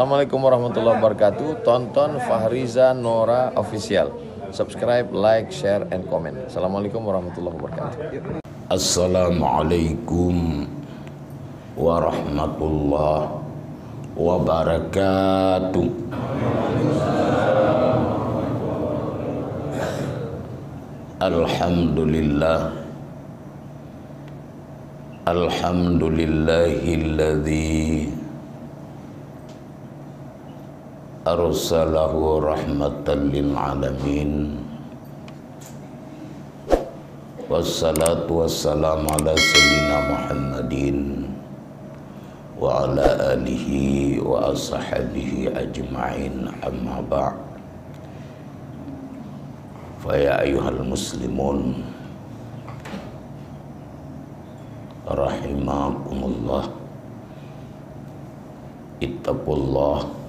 Assalamualaikum warahmatullahi wabarakatuh. Tonton Fahriza Nora Official. Subscribe, like, share, and comment. Assalamualaikum warahmatullahi wabarakatuh. Assalamualaikum warahmatullahi wabarakatuh. Alhamdulillah. Alhamdulillahilladzi arsalahu rahmatan lil alamin. Wassalatu wassalamu ala sayyidina Muhammadin wa ala alihi wa ashabihi ajma'in, amma ba'd. Fa ya ayyuhal muslimun rahimakumullah, ittaqullah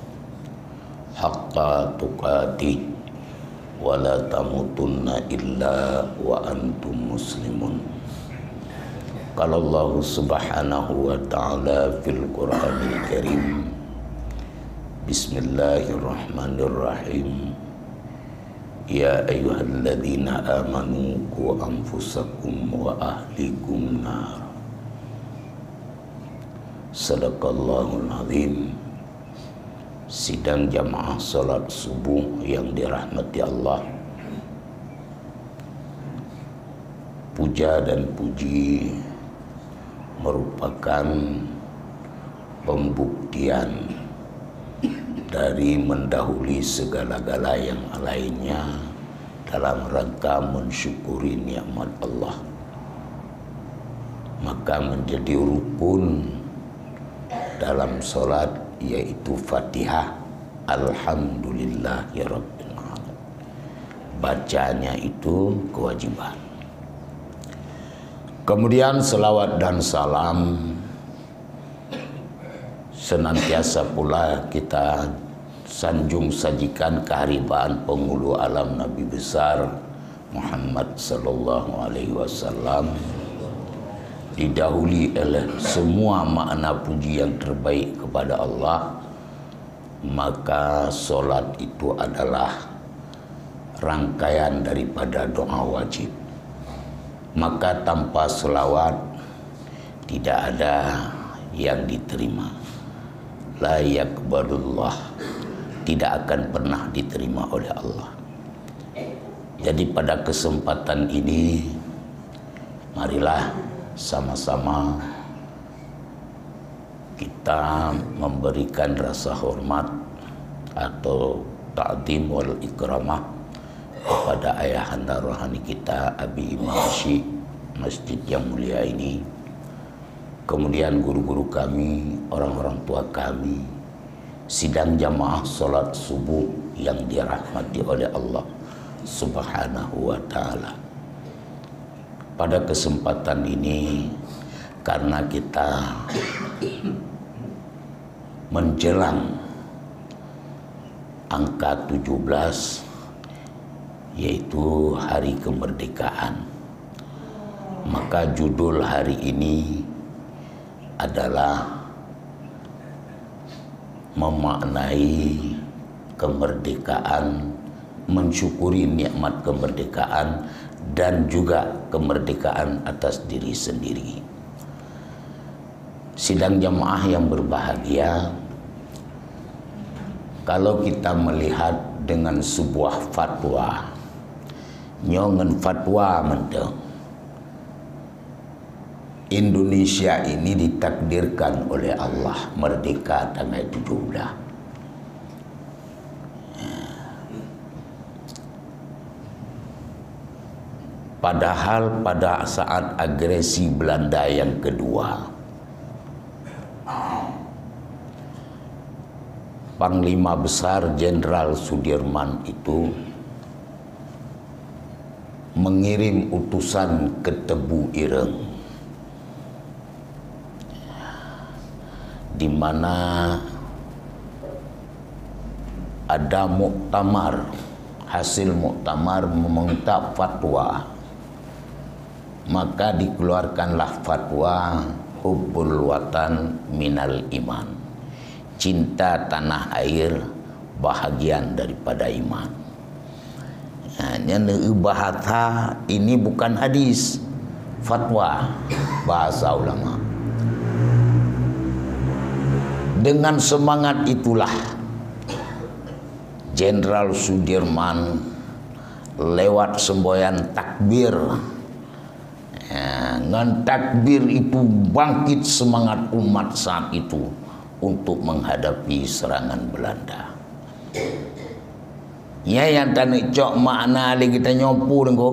haqqa tuqatih wa la tamutunna illa wa antum muslimun. Qala Allah subhanahu wa ta'ala fil Qur'anil Karim, bismillahirrahmanirrahim, ya ayyuhalladzina amanu qu anfusakum wa ahlikum nar. Sadaqallahul azim. Sidang jamaah salat subuh yang dirahmati Allah, puja dan puji merupakan pembuktian dari mendahului segala-gala yang lainnya dalam rangka mensyukuri nikmat Allah. Maka menjadi rukun dalam sholat yaitu Fatihah, Alhamdulillahirabbil alamin. Bacanya itu kewajiban. Kemudian selawat dan salam senantiasa pula kita sanjung sajikan keharibaan penghulu alam Nabi besar Muhammad sallallahu alaihi wasallam, didahului oleh semua makna puji yang terbaik kepada Allah. Maka solat itu adalah rangkaian daripada doa wajib. Maka tanpa selawat tidak ada yang diterima. La yaqbalullah, tidak akan pernah diterima oleh Allah. Jadi pada kesempatan ini marilah sama-sama kita memberikan rasa hormat atau ta'zim wal ikramah kepada ayahanda rohani kita Abi Imam Syekh masjid yang mulia ini, kemudian guru-guru kami, orang-orang tua kami, sidang jamaah salat subuh yang dirahmati oleh Allah subhanahu wa ta'ala. Pada kesempatan ini, karena kita menjelang angka 17, yaitu hari kemerdekaan, maka judul hari ini adalah memaknai kemerdekaan, mensyukuri nikmat kemerdekaan, dan juga kemerdekaan atas diri sendiri. Sidang jamaah yang berbahagia, kalau kita melihat dengan sebuah fatwa, nyongen fatwa menteng, Indonesia ini ditakdirkan oleh Allah merdeka tanggal 17. Padahal pada saat agresi Belanda yang kedua, Panglima Besar Jenderal Sudirman itu mengirim utusan ke Tebu Ireng, di mana ada muktamar, hasil muktamar meminta fatwa. Maka dikeluarkanlah fatwa hubbul watan minal iman, cinta tanah air bahagian daripada iman. Yang bahasa ini bukan hadis, fatwa bahasa ulama. Dengan semangat itulah Jenderal Sudirman lewat semboyan takbir, dengan takbir itu bangkit semangat umat saat itu untuk menghadapi serangan Belanda. Ya yang tanik cok makna lagi kita nyopu dengko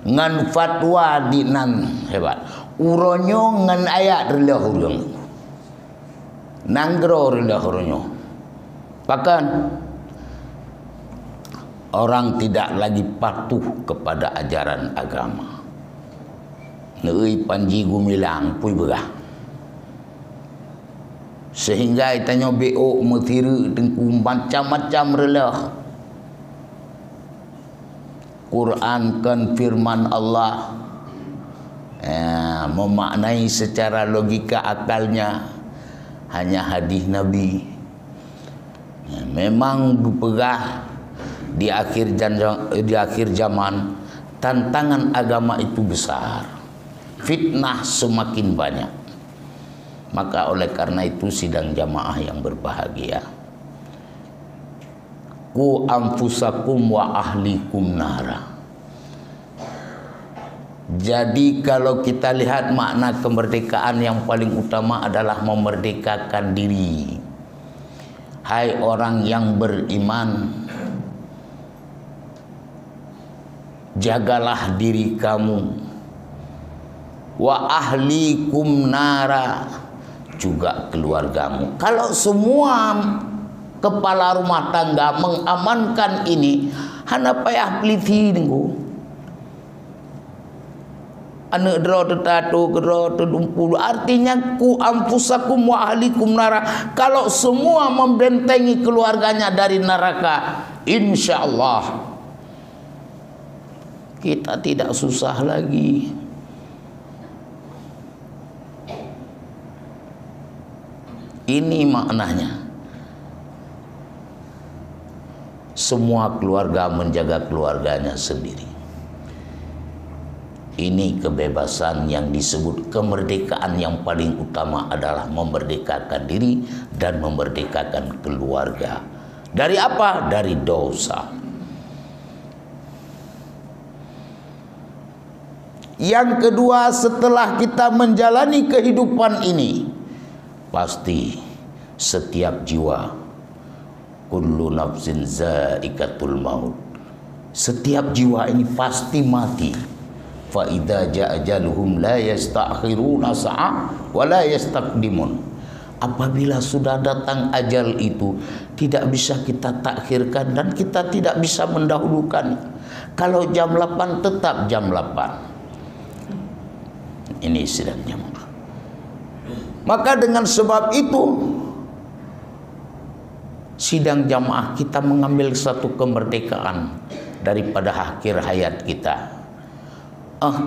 ngan fatwa di nan hebat uronyo ngan ayat relah urang nanggro relah uronyo bahkan orang tidak lagi patuh kepada ajaran agama. Neui panji gumilang pui begah sehingga itanyo BO metiru tengku macam-macam relah Quran kan firman Allah, memaknai secara logika akalnya hanya hadis Nabi. Memang berpegah di akhir zaman tantangan agama itu besar, fitnah semakin banyak. Maka oleh karena itu sidang jamaah yang berbahagia, ku anfusakum wa ahlikum nara. Jadi kalau kita lihat makna kemerdekaan yang paling utama adalah memerdekakan diri. Hai orang yang beriman, jagalah diri kamu. Wa ahlikum nara, juga keluargamu. Kalau semua kepala rumah tangga mengamankan ini, hana payah peliti nengku. Anu dro tetato dro tedumpul, artinya ku ampusakum wa ahlikum nara. Kalau semua membentengi keluarganya dari neraka, insya Allah kita tidak susah lagi. Ini maknanya. Semua keluarga menjaga keluarganya sendiri. Ini kebebasan yang disebut kemerdekaan yang paling utama adalah memerdekakan diri dan memerdekakan keluarga. Dari apa? Dari dosa. Yang kedua, setelah kita menjalani kehidupan ini, pasti setiap jiwa, kullu nafsin zaikatul maut, setiap jiwa ini pasti mati. Fa idza jaa ajaluhum la yastakhiruna sa'ah wa la yastaqdimun. Apabila sudah datang ajal itu, tidak bisa kita takhirkan dan kita tidak bisa mendahulukan. Kalau jam 8 tetap jam 8. Ini sidang jamaah. Maka dengan sebab itu sidang jamaah kita mengambil satu kemerdekaan daripada akhir hayat kita.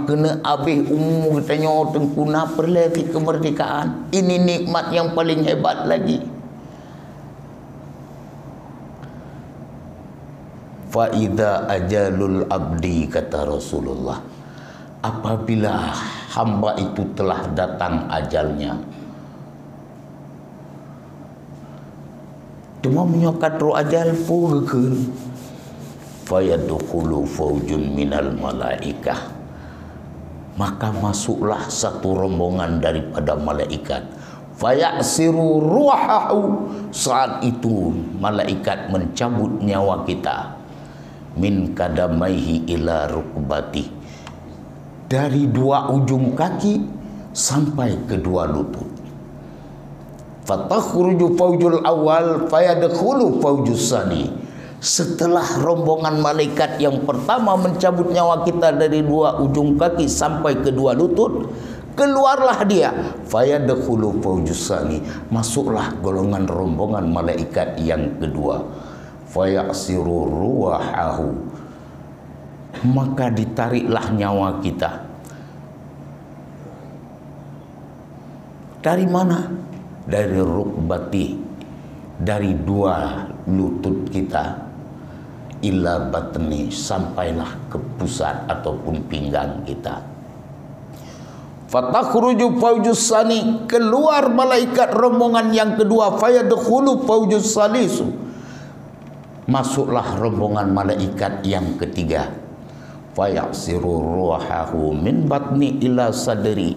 Kena habis umur kita nyoteng kuna perleti kemerdekaan. Ini nikmat yang paling hebat lagi. Fa idza ajalul abdi, kata Rasulullah, apabila hamba itu telah datang ajalnya, cuma menyokat roh ajal purgen, fayadkhulu faujun minal malaikah, maka masuklah satu rombongan daripada malaikat, fayasiru ruhahu, saat itu malaikat mencabut nyawa kita, min kadamaihi ila rukbati, dari dua ujung kaki sampai kedua lutut. Fatakhruju faujul awal fayadkhulu faujus sani. Setelah rombongan malaikat yang pertama mencabut nyawa kita dari dua ujung kaki sampai kedua lutut, keluarlah dia, fayadkhulu faujus sani, masuklah golongan rombongan malaikat yang kedua, fayasiru ruwahahu, maka ditariklah nyawa kita. Dari mana? Dari rukbati, dari dua lutut kita ila batni, sampailah ke pusat ataupun pinggang kita. Fatakhruju faujus sani, keluar malaikat rombongan yang kedua. Fayadkhulu faujus salisu, masuklah rombongan malaikat yang ketiga. Fayasiru ruhahu min batni ila sadri,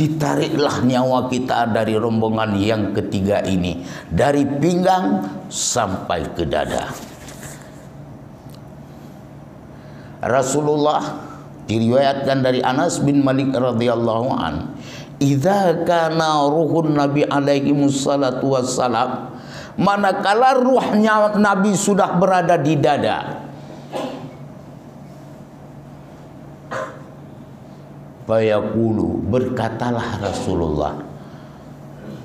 ditariklah nyawa kita dari rombongan yang ketiga ini, dari pinggang sampai ke dada. Rasulullah diriwayatkan dari Anas bin Malik radhiyallahu an, idza kana ruhun Nabi alaihi wassalatu wassalam, manakala ruhnya Nabi sudah berada di dada, fayaqulu, berkatalah Rasulullah,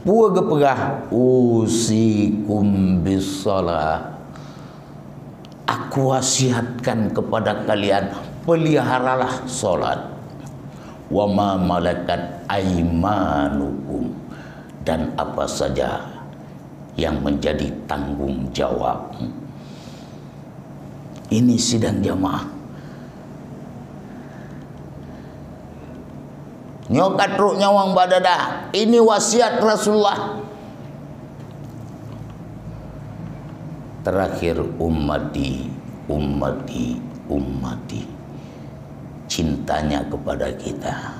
puaga pegah, usikum bisalah, aku wasiatkan kepada kalian, peliharalah solat. Wa ma malakat aimanukum, dan apa saja yang menjadi tanggung jawab. Ini sidang jamaah. Nyokat ruk nyawang badada, ini wasiat Rasulullah. Terakhir, ummati, ummati, ummati, cintanya kepada kita.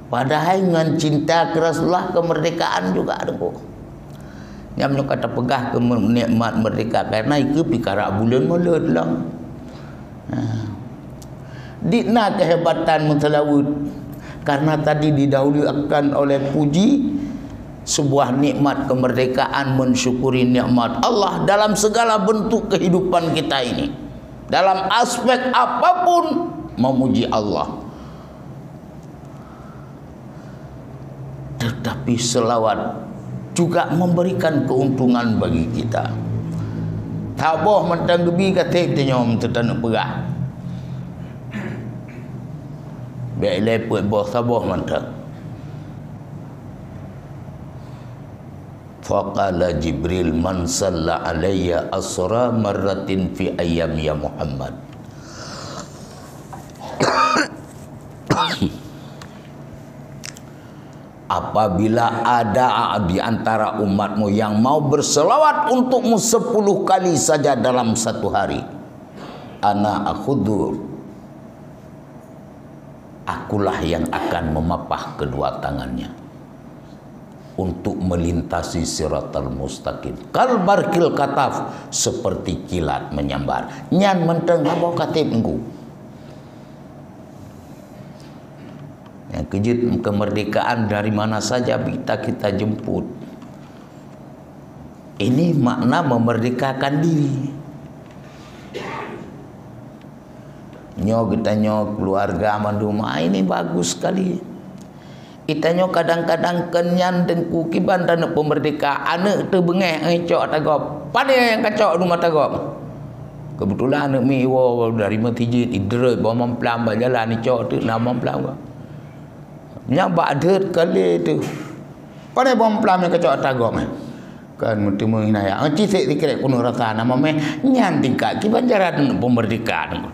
Padahal dengan cinta ke Rasulullah, kemerdekaan juga ada kok. Yang kata pegah ke nikmat merdeka, karena itu pikara bulan mulut lah. Dikna kehebatan mutalawud, karena tadi didahulukan oleh puji, sebuah nikmat kemerdekaan, mensyukuri nikmat Allah dalam segala bentuk kehidupan kita ini. Dalam aspek apapun memuji Allah. Tetapi selawat juga memberikan keuntungan bagi kita. Taboh mentang gebi kata kita nyom tertanuk perah. Biar leput boh taboh mentang. Faqala Jibril, man salla alayya asra marratin fi ayyam ya Muhammad. Apabila ada di antara umatmu yang mau berselawat untukmu 10 kali saja dalam satu hari, ana akhudur, akulah yang akan memapah kedua tangannya untuk melintasi siratal mustaqim. Kal barkil kataf, seperti kilat menyambar. Nyan menteng apa katib engku. Yang kejut kemerdekaan dari mana saja kita jemput. Ini makna memerdekakan diri. Nyok kita nyok keluarga manduma ini bagus sekali. Itanyo kadang-kadang kenyan dengku kiban dan pemerdekaan tu bengeh ngecok tagop. Pada yang kacok rumah tagop. Kebetulan mi wo dari Matijit idre bawa memplam jalan ni cok tu nama memplam. Nya badet kali tu. Pada bawa memplam yang kacok tagop. Kan mesti menginaya. Cisik dikira kuno rasa nama meh nyan tingkat kiban jaran pemerdekaan.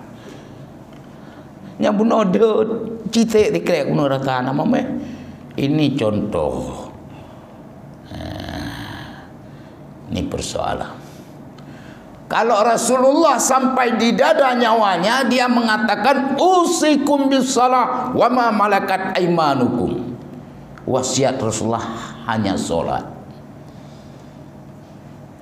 Nya bunuh dot cisik dikira kuno rasa nama meh. Ini contoh. Ini persoalan. Kalau Rasulullah sampai di dada nyawanya, dia mengatakan usikum bisalah wa ma malakat aimanukum. Wasiat Rasulullah hanya solat.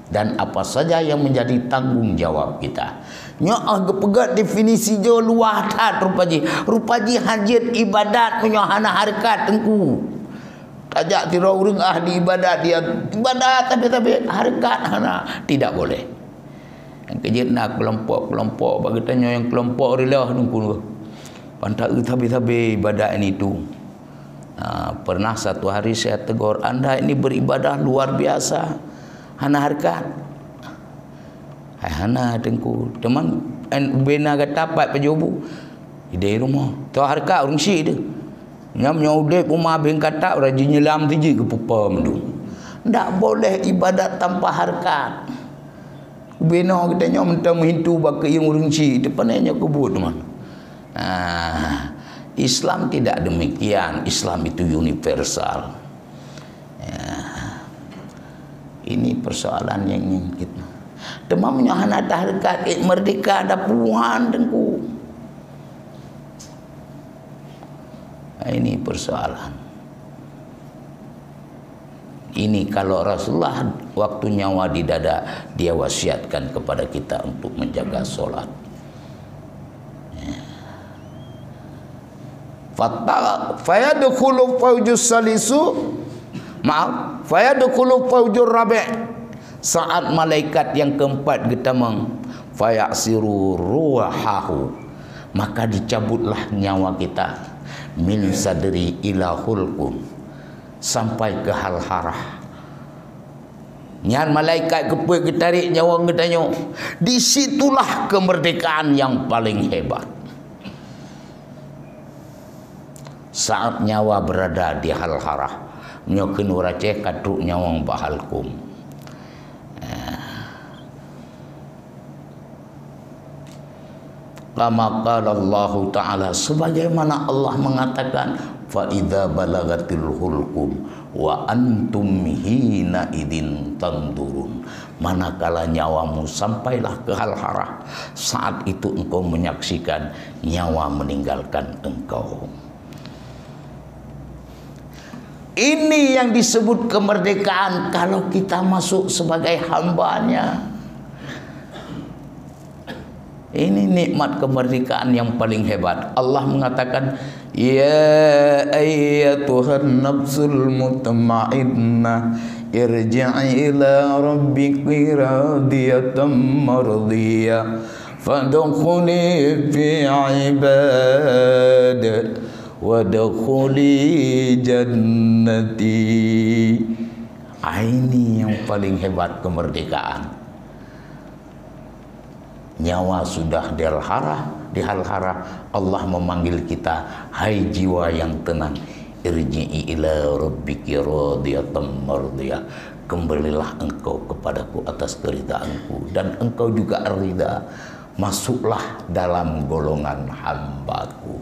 Dan apa saja yang menjadi tanggung jawab kita. Nyoah gepegat definisi jo luah tat rupaji hajat ibadat menyohana harkat tengku. Tajak tira urang ahli ibadat, dia ibadat tapi harkat hana tidak boleh. Yang kejut nak kelompok-kelompok bagi tanya yang kelompok rilah nunggu. Pantak tapi ibadat ini tu. Pernah satu hari saya tegur, anda ini beribadah luar biasa. Hana harkat. Hana tengku teman bena kata pat pejobu di rumah tu harkat urung si dia Nyam nyaude umah ben kata rajin nyelam tiji ke pupa mendu. Ndak boleh ibadat tanpa harkat. Bina kita nyam mentang menghintu baka yang urunci depannya kebut teman. Islam tidak demikian. Islam itu universal. Ini persoalan yang kita. Demamnya hana harkat merdeka ada puluhan dengku. Ini persoalan. Ini kalau Rasulullah waktu nyawa di dada, dia wasiatkan kepada kita untuk menjaga sholat. Fayadkhulu fawjus salisu, maaf, fayadkhulu fawjur rabi'. Saat malaikat yang keempat getamang, fayasiru ruhahu, maka dicabutlah nyawa kita. Min sadri ila hulqum, sampai ke hal-harah. Nyan malaikat kepuik ketarik nyawa ngetanyo. Disitulah kemerdekaan yang paling hebat. Saat nyawa berada di hal-harah, nyokin urace katuk nyawang bahalkum. Kama qala Allah Ta'ala, sebagaimana Allah mengatakan, fa idza balagatil hulqum wa antum hina idin tandurun, manakala nyawamu sampailah ke hal-harah, saat itu engkau menyaksikan nyawa meninggalkan engkau. Ini yang disebut kemerdekaan kalau kita masuk sebagai hambanya. Ini nikmat kemerdekaan yang paling hebat. Allah mengatakan, ya ayyatuhan nafsul mutma'innah irji'i ila rabbiki radiyatan mardiyah fadkhuli fi ibad wadkhuli jannati. Ini yang paling hebat kemerdekaan. Nyawa sudah di hal-harah, Allah memanggil kita, hai jiwa yang tenang, irji'i ila rabbiki radiyatan mardiyah, kembalilah engkau kepadaku atas keridhaanku dan engkau juga ridha, masuklah dalam golongan hambaku.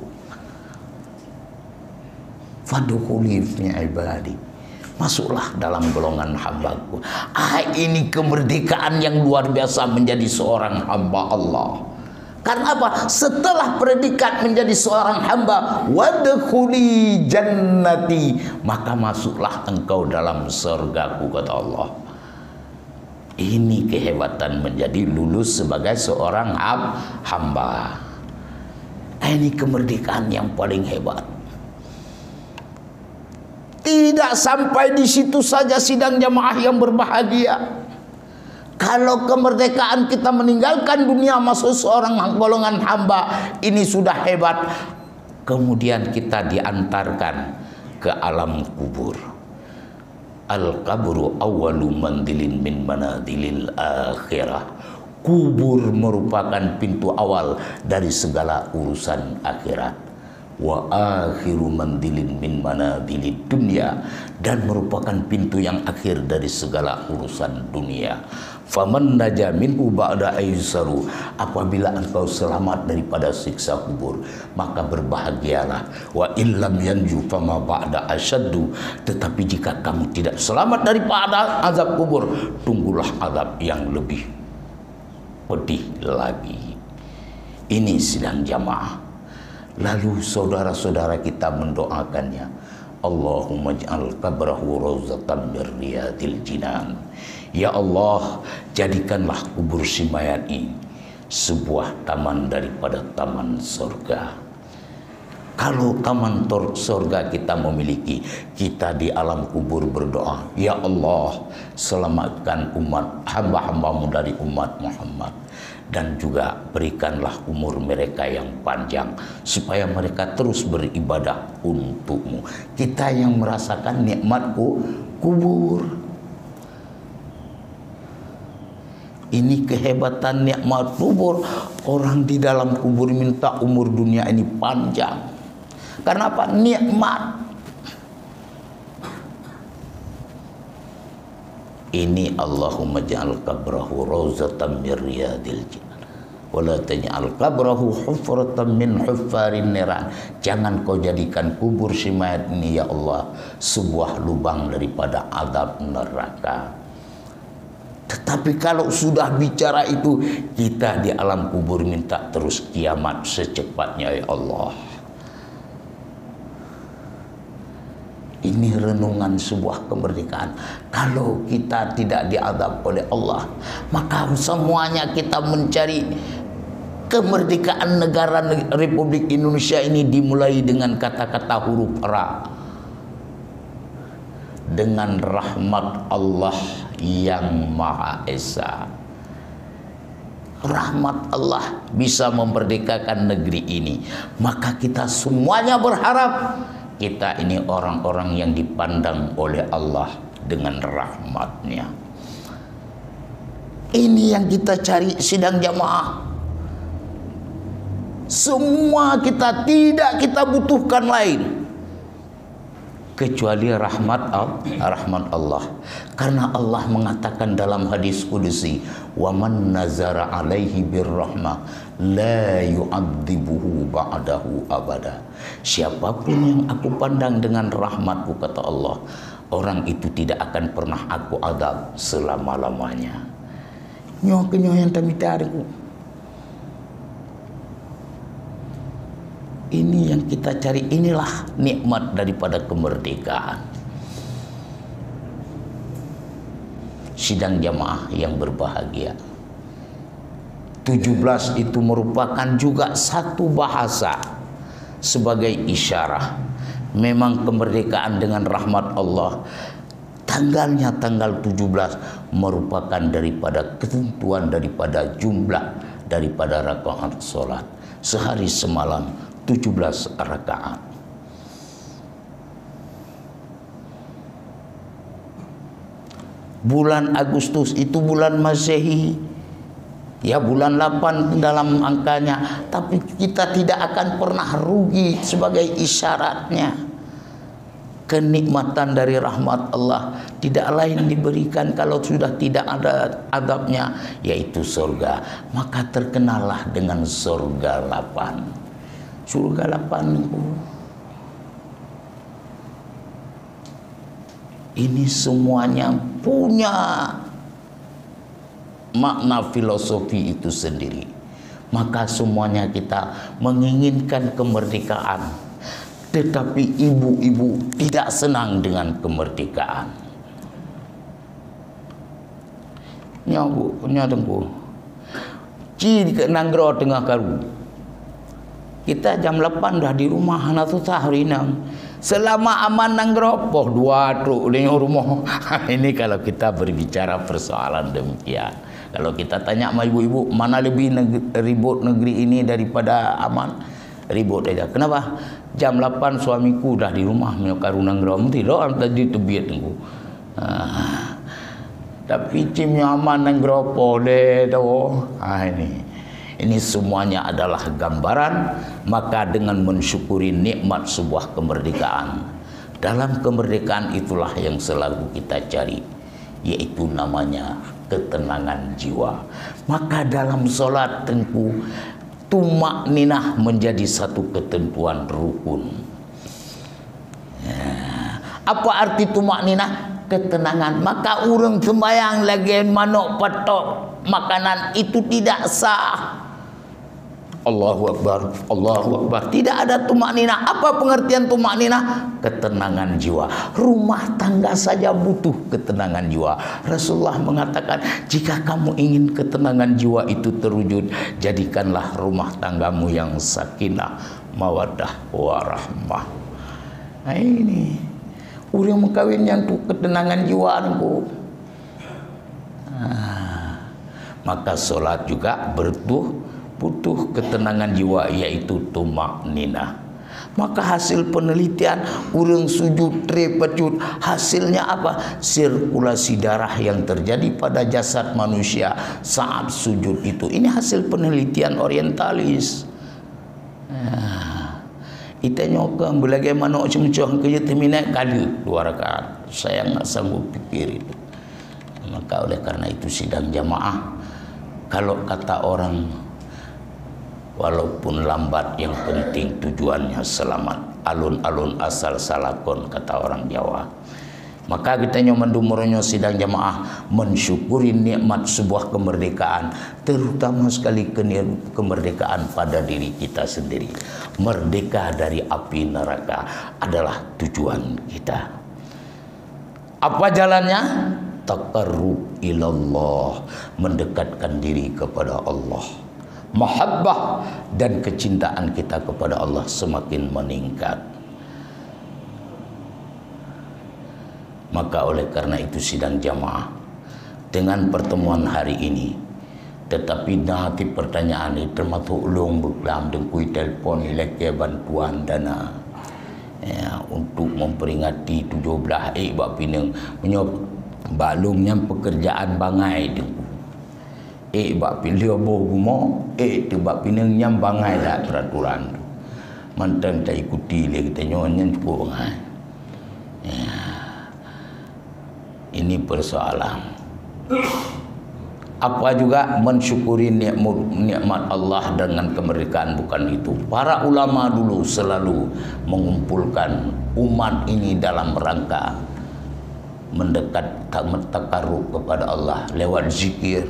Fadkhuli fi ibadi, masuklah dalam golongan hambaku. Ini kemerdekaan yang luar biasa menjadi seorang hamba Allah. Karena apa? Setelah predikat menjadi seorang hamba, wadkhuli jannati, maka masuklah engkau dalam surgaku, kata Allah. Ini kehebatan menjadi lulus sebagai seorang hamba. Ini kemerdekaan yang paling hebat. Tidak sampai di situ saja sidang jamaah yang berbahagia. Kalau kemerdekaan kita meninggalkan dunia masuk seorang golongan hamba, ini sudah hebat. Kemudian kita diantarkan ke alam kubur. Al-qabru awwalu mandilin min manadilil akhirah. Kubur merupakan pintu awal dari segala urusan akhirat. Wa akhiru mandilin min manadilid dunya, dan merupakan pintu yang akhir dari segala urusan dunia. Faman naja minhu ba'da aysaru, apabila engkau selamat daripada siksa kubur, maka berbahagialah. Wa illam yanju fama ba'da asyaddu, tetapi jika kamu tidak selamat daripada azab kubur, tunggulah azab yang lebih pedih lagi. Ini sidang jamaah. Lalu saudara-saudara kita mendoakannya, Allahumma ij'al qabrahu rawzatan min riyadil jinan. Ya Allah, jadikanlah kubur si mayat ini sebuah taman daripada taman surga. Kalau taman surga kita memiliki, kita di alam kubur berdoa, ya Allah, selamatkan umat hamba-hambamu dari umat Muhammad, dan juga berikanlah umur mereka yang panjang supaya mereka terus beribadah untukmu. Kita yang merasakan nikmatku kubur. Ini kehebatan nikmat kubur. Orang di dalam kubur minta umur dunia ini panjang. Karena apa? Nikmat. Ini Allahumma ja'al qabrahu rawzatan min riyadil jinan wala taj'al qabrahu hufratan min huffarin niran. Jangan kau jadikan kubur si mayat ini ya Allah sebuah lubang daripada azab neraka. Tetapi kalau sudah bicara itu, kita di alam kubur minta terus kiamat secepatnya ya Allah. Ini renungan sebuah kemerdekaan. Kalau kita tidak diazab oleh Allah, maka semuanya kita mencari kemerdekaan negara Republik Indonesia ini dimulai dengan kata-kata huruf ra. Dengan rahmat Allah yang Maha Esa. Rahmat Allah bisa memerdekakan negeri ini. Maka kita semuanya berharap kita ini orang-orang yang dipandang oleh Allah dengan rahmatnya. Ini yang kita cari sidang jamaah. Semua kita tidak kita butuhkan lain kecuali rahmat Allah. Karena Allah mengatakan dalam hadis kudusi, wa man nazara alaihi birrahmah la yu'adzibuhu ba'dahu abada. Siapapun yang aku pandang dengan rahmatku, kata Allah, orang itu tidak akan pernah aku azab selama-lamanya. Nyoh yang tamitariku. Ini yang kita cari, inilah nikmat daripada kemerdekaan. Sidang jamaah yang berbahagia, 17 itu merupakan juga satu bahasa sebagai isyarah. Memang kemerdekaan dengan rahmat Allah. Tanggalnya tanggal 17 merupakan daripada ketentuan daripada jumlah daripada rakaat solat. Sehari semalam 17 rakaat. Bulan Agustus itu bulan Masehi. Ya, bulan 8 dalam angkanya, tapi kita tidak akan pernah rugi sebagai isyaratnya. Kenikmatan dari rahmat Allah tidak lain diberikan kalau sudah tidak ada azabnya, yaitu surga. Maka terkenalah dengan surga 8. Surga 8 itu. Ini semuanya punya makna filosofi itu sendiri. Maka semuanya kita menginginkan kemerdekaan. Tetapi ibu-ibu tidak senang dengan kemerdekaan. Nyatengku. Ci ke Nanggro tengah karu. Kita jam 8 dah di rumah anak tu tahrinam. Selama aman nanggropoh 2 truk di rumah. Ini kalau kita berbicara persoalan demikian. Kalau kita tanya sama ibu-ibu, mana lebih ribut negeri ini daripada aman? Ribut aja. Kenapa? Jam 8 suamiku dah di rumah menyokaru nanggrom. Tidak tadi tebiat tunggu. Tapi cimnya aman nanggropoh deh tu. Ini semuanya adalah gambaran. Maka dengan mensyukuri nikmat sebuah kemerdekaan, dalam kemerdekaan itulah yang selalu kita cari, yaitu namanya ketenangan jiwa. Maka dalam sholat tentu tumak ninah menjadi satu ketentuan rukun. Apa arti tumak ninah? Ketenangan. Maka urang sembayang lagi manok patok makanan itu tidak sah. Allahu Akbar, Allahu Akbar. Tidak ada tumak ninah. Apa pengertian tumak ninah? Ketenangan jiwa. Rumah tangga saja butuh ketenangan jiwa. Rasulullah mengatakan, jika kamu ingin ketenangan jiwa itu terwujud, jadikanlah rumah tanggamu yang sakinah, mawaddah, warahmah. Nah ini, urang mengkawin yang tuh ketenangan jiwa aku. Maka sholat juga butuh ketenangan jiwa, yaitu tumak ninah. Maka hasil penelitian urang sujud trepecut, hasilnya apa? Sirkulasi darah yang terjadi pada jasad manusia saat sujud itu. Ini hasil penelitian orientalis. Kita nyokang bagaimana macam-macam kerja terminat kali 2 rakaat. Saya nggak sanggup pikir itu. Maka oleh karena itu sidang jamaah, kalau kata orang walaupun lambat yang penting tujuannya selamat. Alun-alun asal salakon kata orang Jawa. Maka kita nyomandumoronyo sidang jamaah mensyukuri nikmat sebuah kemerdekaan, terutama sekali kemerdekaan pada diri kita sendiri. Merdeka dari api neraka adalah tujuan kita. Apa jalannya? Taqarrub ilallah, mendekatkan diri kepada Allah. Mahabbah dan kecintaan kita kepada Allah semakin meningkat. Maka oleh karena itu sidang jamaah dengan pertemuan hari ini, tetapi nanti pertanyaan ini termasuk ulung berkelam dengkui telefon ileke bantuan dana ya, untuk memperingati 17 bak pinang menyop balungnya pekerjaan bangai dengku bak pilih boh gumo tu bak pinang nyam bangai dah peraturan tu mantan tak ikuti dia kita nyonya cukup bangai ya. Ini persoalan. Apa juga mensyukuri nikmat Allah dengan kemerdekaan, bukan itu. Para ulama dulu selalu mengumpulkan umat ini dalam rangka mendekat takarrub kepada Allah lewat zikir.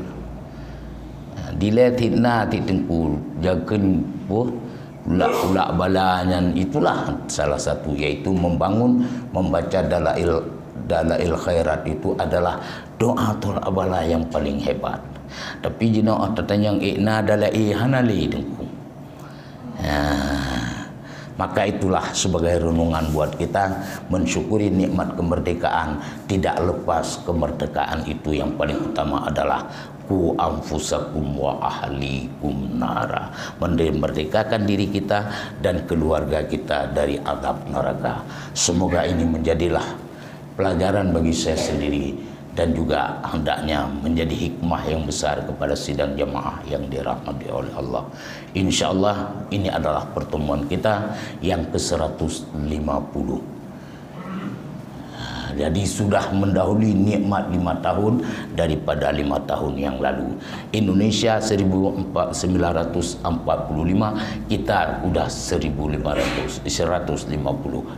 Diletina titengku jaken ulak balanya, itulah salah satu, yaitu membaca dalail khairat itu adalah doa abala yang paling hebat. Tapi jina tertanyang ikna dalai hanali dengku. Maka itulah sebagai renungan buat kita mensyukuri nikmat kemerdekaan. Tidak lepas kemerdekaan itu yang paling utama adalah ku anfusakum wa ahlikum nara, memerdekakan diri kita dan keluarga kita dari azab neraka. Semoga ini menjadilah pelajaran bagi saya sendiri dan juga hendaknya menjadi hikmah yang besar kepada sidang jamaah yang dirahmati oleh Allah. InsyaAllah ini adalah pertemuan kita yang ke-150. Jadi sudah mendahului nikmat 5 tahun daripada 5 tahun yang lalu. Indonesia 1945, kita udah 150,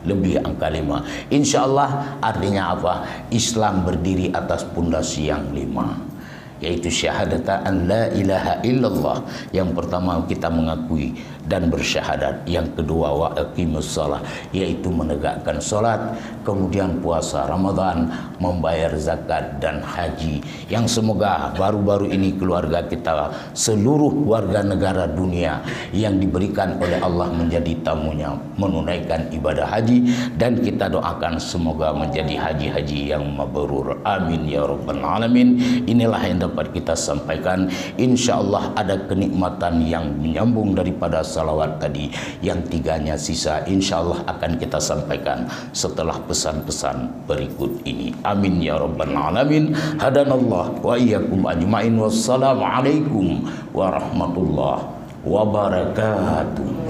lebih angka 5. InsyaAllah artinya apa? Islam berdiri atas pondasi yang 5, yaitu syahadatan an la ilaha illallah. Yang pertama kita mengakui dan bersyahadat. Yang kedua wa aqimus shalah, yaitu menegakkan salat, kemudian puasa Ramadan, membayar zakat dan haji. Yang semoga baru-baru ini keluarga kita, seluruh warga negara dunia yang diberikan oleh Allah menjadi tamunya menunaikan ibadah haji, dan kita doakan semoga menjadi haji-haji yang mabrur. Amin ya rabbal alamin. Inilah yang dapat kita sampaikan. InsyaAllah ada kenikmatan yang menyambung daripada salawat tadi. Yang 3-nya sisa InsyaAllah akan kita sampaikan setelah pesan-pesan berikut ini. Amin ya rabbal alamin. Hadanallah wa iyyakum ajma'in. Wassalamualaikum warahmatullahi wabarakatuh.